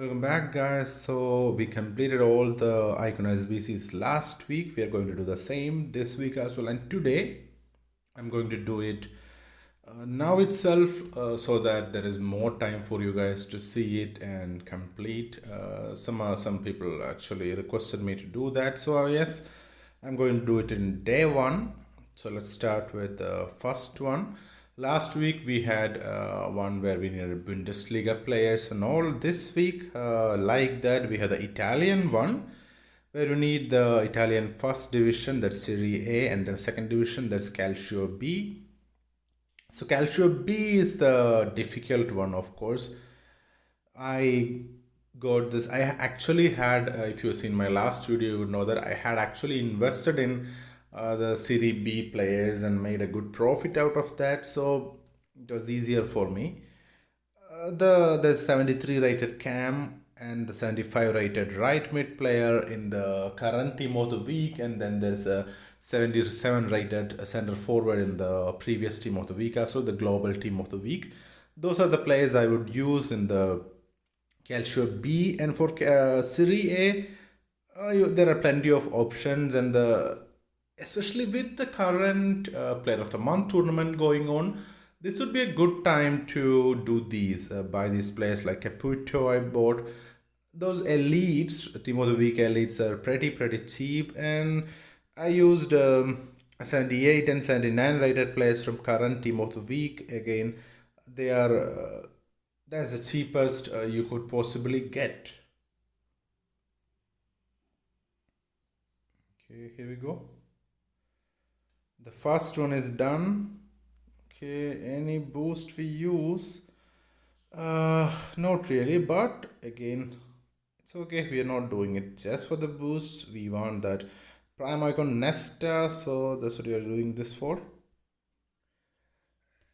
Welcome back, guys. So we completed all the icon SBCs last week. We are going to do the same this week as well, and today I'm going to do it now itself, so that there is more time for you guys to see it and complete. Some people actually requested me to do that, so yes, I'm going to do it in day one. So let's start with the first one. Last week we had one where we needed Bundesliga players and all. This week, like that, we had the Italian one where you need the Italian first division, that's Serie A, and the second division, that's Calcio B. So Calcio B is the difficult one, of course. I got this. I actually had, if you've seen my last video, you would know that I had actually invested in the Serie B players and made a good profit out of that. So it was easier for me. The 73 rated Cam and the 75 rated right mid player in the current team of the week, and then there's a 77 rated center forward in the previous team of the week, also the global team of the week. Those are the players I would use in the Calcio B, and for Serie A, there are plenty of options, and especially with the current Player of the Month tournament going on, this would be a good time to do these. Buy these players like Caputo. I bought those elites, Team of the Week elites are pretty cheap, and I used 78 and 79 rated players from current Team of the Week. Again, they are that's the cheapest you could possibly get. Okay, here we go. The first one is done. Okay, any boost we use? Not really, but again, it's okay. We are not doing it just for the boosts. We want that prime icon Nesta, so that's what we are doing this for.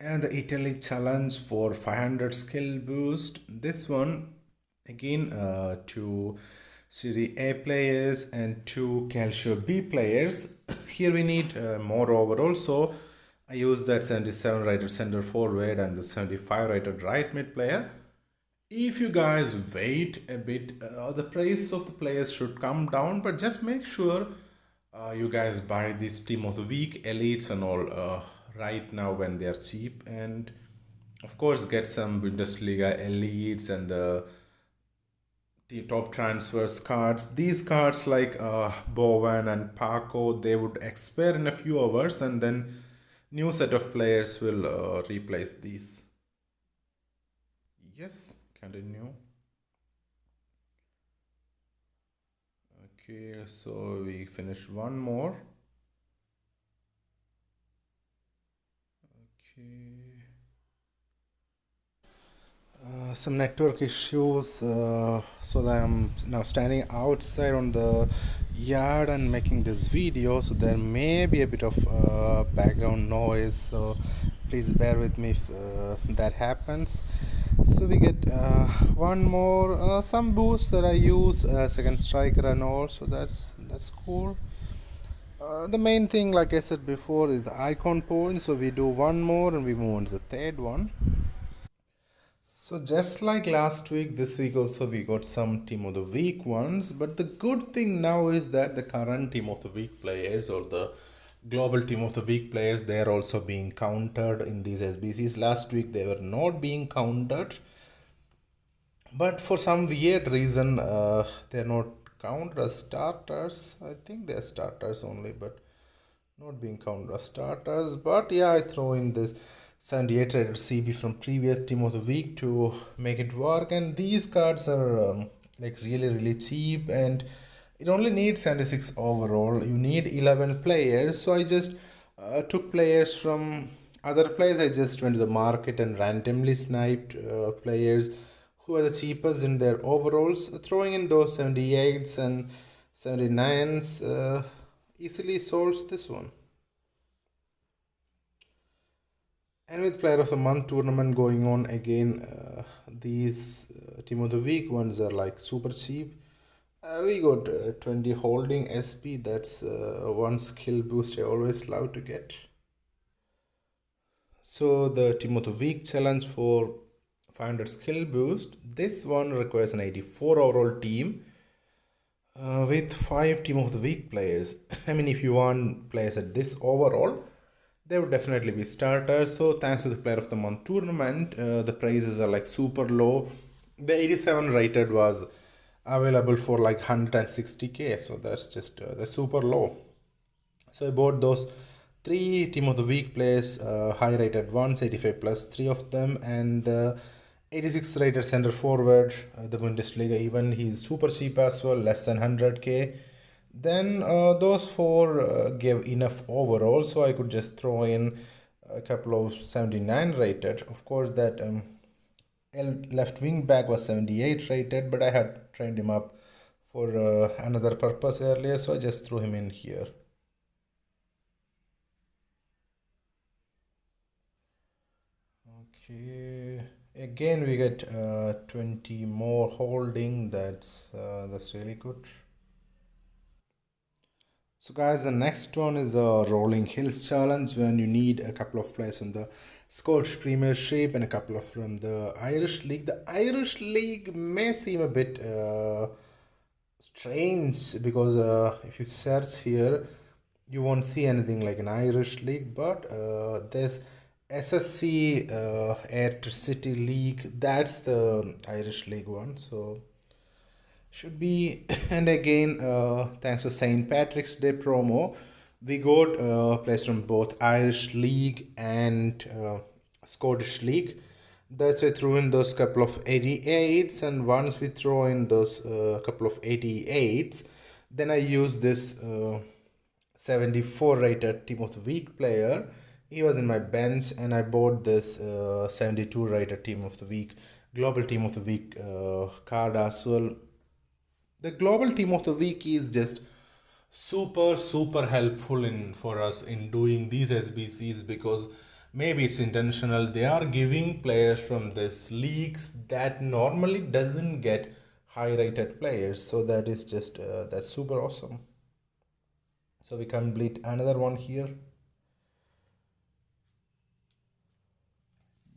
And the Italy challenge for 500 skill boost. This one again, two Serie A players and two Calcio B players. Here we need more overall, so I use that 77 rated center forward and the 75 rated right mid player. If you guys wait a bit, the price of the players should come down, but just make sure you guys buy this team of the week elites and all right now when they are cheap, and of course get some Bundesliga elites and the top transfers cards. These cards like Bowen and Paco, they would expire in a few hours, and then new set of players will replace these. Yes, continue. Okay, so we finished one more. Okay. Some network issues, so that I'm now standing outside on the yard and making this video, so there may be a bit of background noise, so please bear with me if that happens. So we get one more, some boosts that I use, second striker and all, so that's cool. The main thing, like I said before, is the icon point, so we do one more and we move on to the third one. So just like last week, this week also we got some team of the week ones, but the good thing now is that the current team of the week players or the global team of the week players, they are also being counted in these SBCs. Last week they were not being counted, but for some weird reason they're not counted as starters. I think they're starters only, but not being counted as starters. But yeah, I throw in this 78 rated CB from previous team of the week to make it work, and these cards are like really cheap, and it only needs 76 overall. You need 11 players, so I just took players from other players. I just went to the market and randomly sniped players who are the cheapest in their overalls, throwing in those 78s and 79s easily solves this one. And with Player of the Month tournament going on again, these Team of the Week ones are like super cheap. We got 20 holding SP, that's one skill boost I always love to get. So the Team of the Week challenge for 500 skill boost. This one requires an 84 overall team with 5 team of the week players. I mean, if you want players at this overall, they would definitely be starters. So thanks to the player of the month tournament, the prices are like super low. The 87 rated was available for like 160k, so that's super low. So I bought those three team of the week players, high rated ones, 85 plus, three of them, and the 86 rated center forward, the Bundesliga even, he's super cheap as well, less than 100k. Then those four gave enough overall, so I could just throw in a couple of 79 rated. Of course, that left wing back was 78 rated, but I had trained him up for another purpose earlier, so I just threw him in here. Okay, again we get 20 more holding. That's really good. So guys, the next one is a rolling hills challenge when you need a couple of players in the Scottish Premiership and a couple of from the Irish League. The Irish League may seem a bit strange because if you search here, you won't see anything like an Irish League, but there's SSC Air City League. That's the Irish League one. So should be. And again, thanks to St. Patrick's Day promo, we got players from both Irish League and Scottish League. That's why I threw in those couple of 88s, and once we throw in those couple of 88s, then I use this 74 rated team of the week player. He was in my bench, and I bought this 72 rated team of the week, global team of the week card as well. The global team of the week is just super helpful in for us in doing these SBCs, because maybe it's intentional. They are giving players from this leagues that normally doesn't get high rated players, so that is just that's super awesome. So we complete another one here.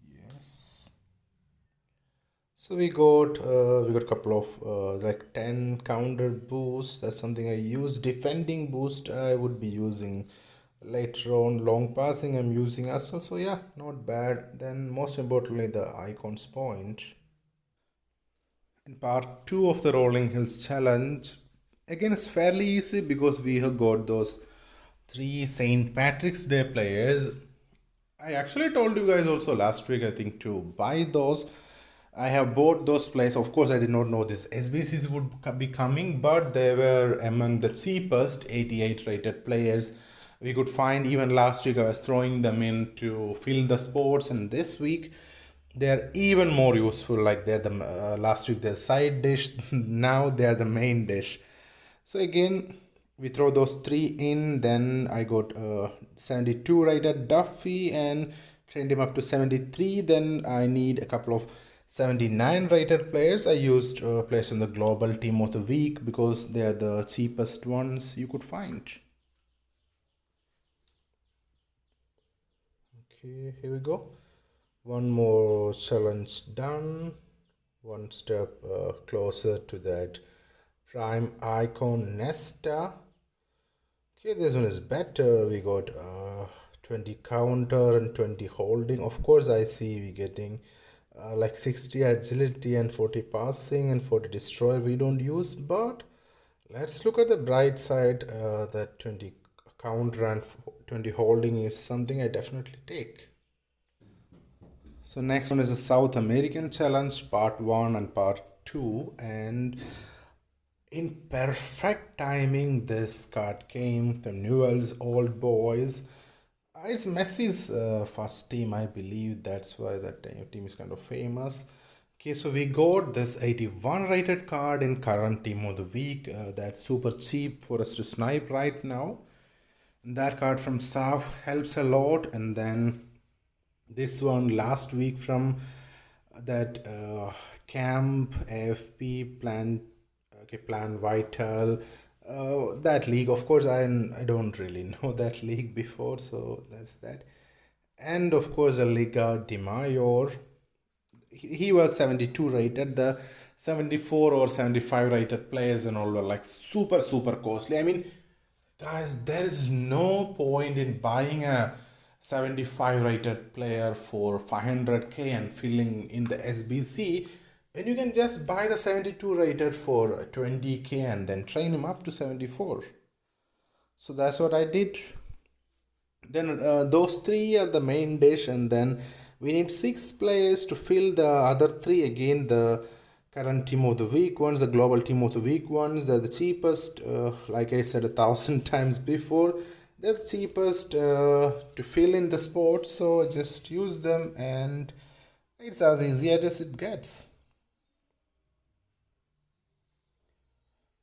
Yes. So we got a couple of like 10 counter boosts. That's something I use. Defending boost I would be using later on. Long passing I'm using as well. So yeah, not bad. Then most importantly, the icons point. In part 2 of the Rolling Hills challenge, again it's fairly easy because we have got those three St. Patrick's Day players. I actually told you guys also last week, I think, to buy those. I have bought those players. Of course, I did not know this SBCs would be coming, but they were among the cheapest 88 rated players we could find. Even last week, I was throwing them in to fill the spots, and this week they're even more useful. Like they're the last week they're side dish, now they're the main dish. So again, we throw those three in. Then I got 72 rated Duffy and trained him up to 73. Then I need a couple of 79 rated players. I used players in the global team of the week because they are the cheapest ones you could find. Okay, here we go. One more challenge done. One step closer to that prime icon Nesta. Okay, this one is better. We got 20 counter and 20 holding. Of course, I see we getting like 60 agility and 40 passing and 40 destroy we don't use, but let's look at the bright side. That 20 counter and 20 holding is something I definitely take. So next one is a South American challenge part 1 and part 2, and in perfect timing this card came, the Newell's Old Boys. It's Messi's first team, I believe. That's why that team is kind of famous. Okay, so we got this 81 rated card in current team of the week. That's super cheap for us to snipe right now. That card from SAF helps a lot. And then this one last week from that Camp AFP Plan, okay, Plan Vital. That league, of course, I don't really know that league before, so that's that. And of course, a Liga de Mayor. he was 72 rated. The 74 or 75 rated players and all were like super costly. I mean, guys, there is no point in buying a 75 rated player for 500k and filling in the SBC when you can just buy the 72 rated for 20k and then train him up to 74. So that's what I did. Then those three are the main dish, and then we need six players to fill the other three. Again, the current team of the week ones, the global team of the week ones. They're the cheapest. Like I said 1,000 times before, they're the cheapest to fill in the sport. So just use them, and it's as easy as it gets.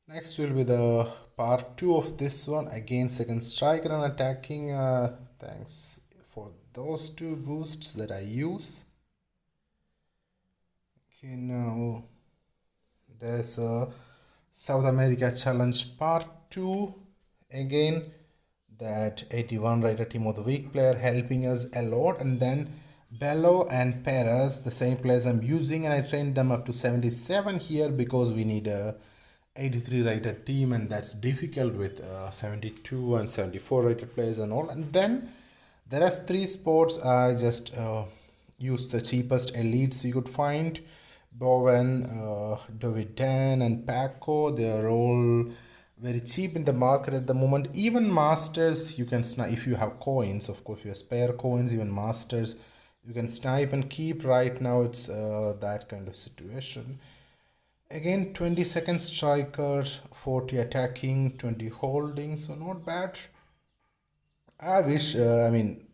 Next will be the part 2 of this one. Again, second striker and attacking. Thanks for those two boosts that I use. Okay, now there's a South America Challenge part 2. Again, that 81 rated team of the week player helping us a lot. And then Bello and Perez, the same players I'm using, and I trained them up to 77 here because we need a 83 rated team, and that's difficult with 72 and 74 rated players and all. And then there are three sports. I just used the cheapest elites you could find: Bowen, Dovidan, and Paco. They are all very cheap in the market at the moment. Even Masters, you can snipe if you have coins. Of course, if you have spare coins, even Masters you can snipe and keep. Right now it's that kind of situation. Again, 20-second striker, 40 attacking, 20 holding, so not bad. I wish, I mean,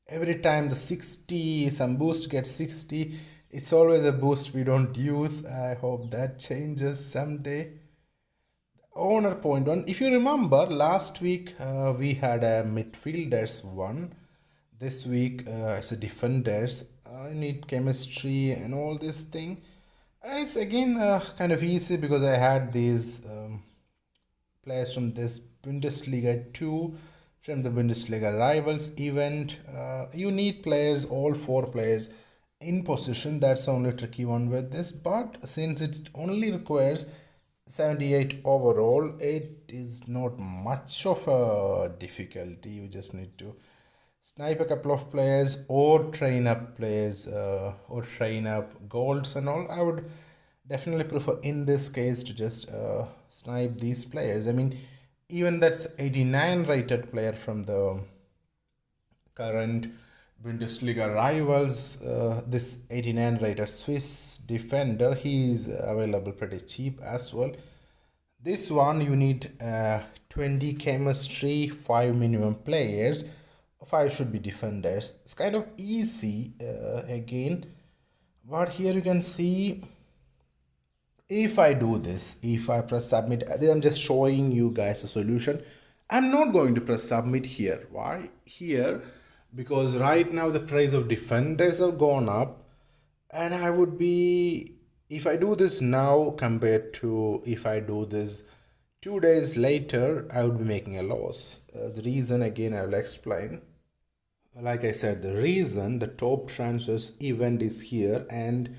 every time the 60, some boost gets 60, it's always a boost we don't use. I hope that changes someday. Owner point one. If you remember, last week we had a midfielders one. This week it's a defenders. I need chemistry and all this thing. It's again kind of easy because I had these players from this Bundesliga 2 from the Bundesliga rivals event. You need players, all four players in position. That's the only tricky one with this, but since it only requires 78 overall, it is not much of a difficulty. You just need to snipe a couple of players or train up players or train up golds and all. I would definitely prefer in this case to just snipe these players. I mean, even that's 89 rated player from the current Bundesliga rivals, this 89 rated Swiss defender, he is available pretty cheap as well. This one you need 20 chemistry, 5 minimum players, 5 should be defenders. It's kind of easy again, but here you can see if I do this, if I press submit, I'm just showing you guys a solution. I'm not going to press submit here. Why? Here, because right now the price of defenders have gone up, and I would be, if I do this now compared to if I do this 2 days later, I would be making a loss. The reason, again, I will explain. Like I said, the reason the top transfers event is here, and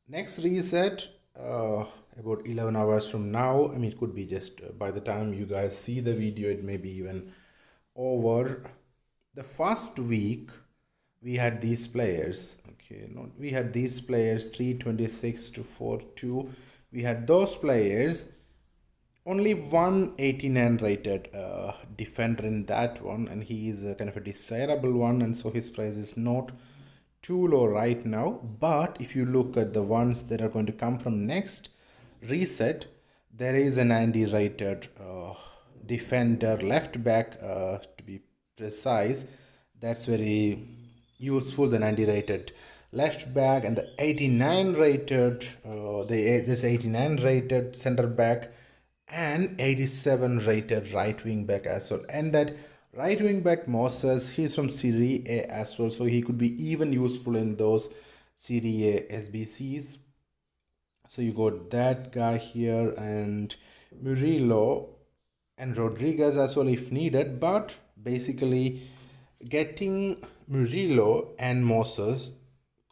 next reset about 11 hours from now. I mean, it could be just by the time you guys see the video, it may be even over. The first week we had these players, okay, no, we had these players 326 to 42. We had those players. Only one 89 rated defender in that one, and he is a kind of a desirable one, and so his price is not too low right now. But if you look at the ones that are going to come from next reset, there is a 90 rated defender, left back to be precise. That's very useful, the 90 rated left back, and the 89 rated this 89 rated center back, and 87 rated right wing back as well. And that right wing back Moses, he's from Serie A as well, so he could be even useful in those Serie A SBCs. So you got that guy here, and Murillo and Rodriguez as well if needed. But basically getting Murillo and Moses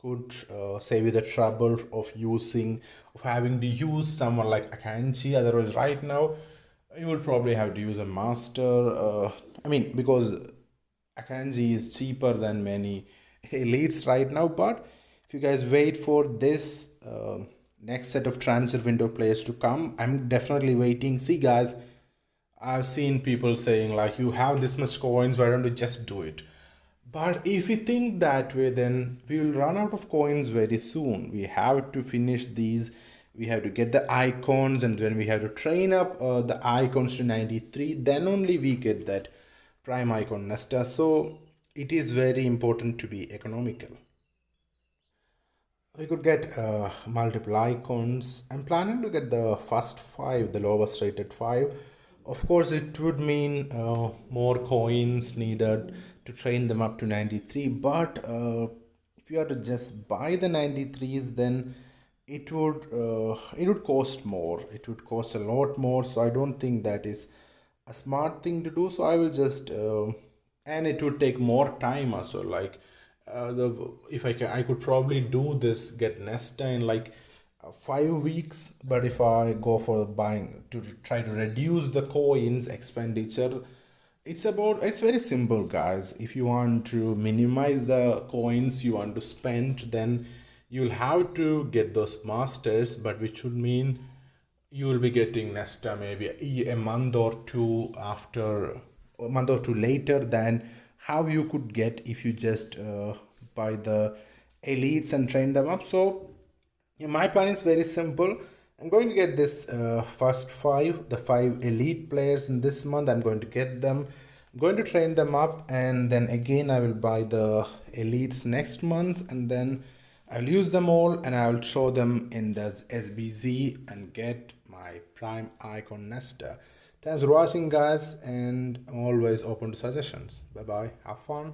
could save you the trouble of having to use someone like Akanji. Otherwise, right now you would probably have to use a master. I mean, because Akanji is cheaper than many elites right now. But if you guys wait for this next set of transfer window players to come, I'm definitely waiting. See, guys, I've seen people saying like, you have this much coins, why don't you just do it? But if we think that way, then we will run out of coins very soon. We have to finish these. We have to get the icons, and then we have to train up the icons to 93. Then only we get that prime icon Nesta. So it is very important to be economical. We could get multiple icons. I'm planning to get the first five, the lowest rated five. Of course, it would mean more coins needed to train them up to 93. But if you are to just buy the 93s, then it would cost more. It would cost a lot more. So I don't think that is a smart thing to do. So I will just and it would take more time also. Like the if I could probably do this, get Nesta in like 5 weeks. But if I go for buying to try to reduce the coins expenditure, it's very simple, guys. If you want to minimize the coins you want to spend, then you'll have to get those masters, but which would mean you will be getting Nesta maybe a month or two after, a month or two later than how you could get if you just buy the elites and train them up. So yeah, my plan is very simple. I'm going to get this first five, the five elite players in this month. I'm going to get them. I'm going to train them up, and then again I will buy the elites next month, and then I'll use them all, and I'll throw them in the SBC and get my prime icon Nesta. Thanks for watching, guys, and I'm always open to suggestions. Bye bye. Have fun.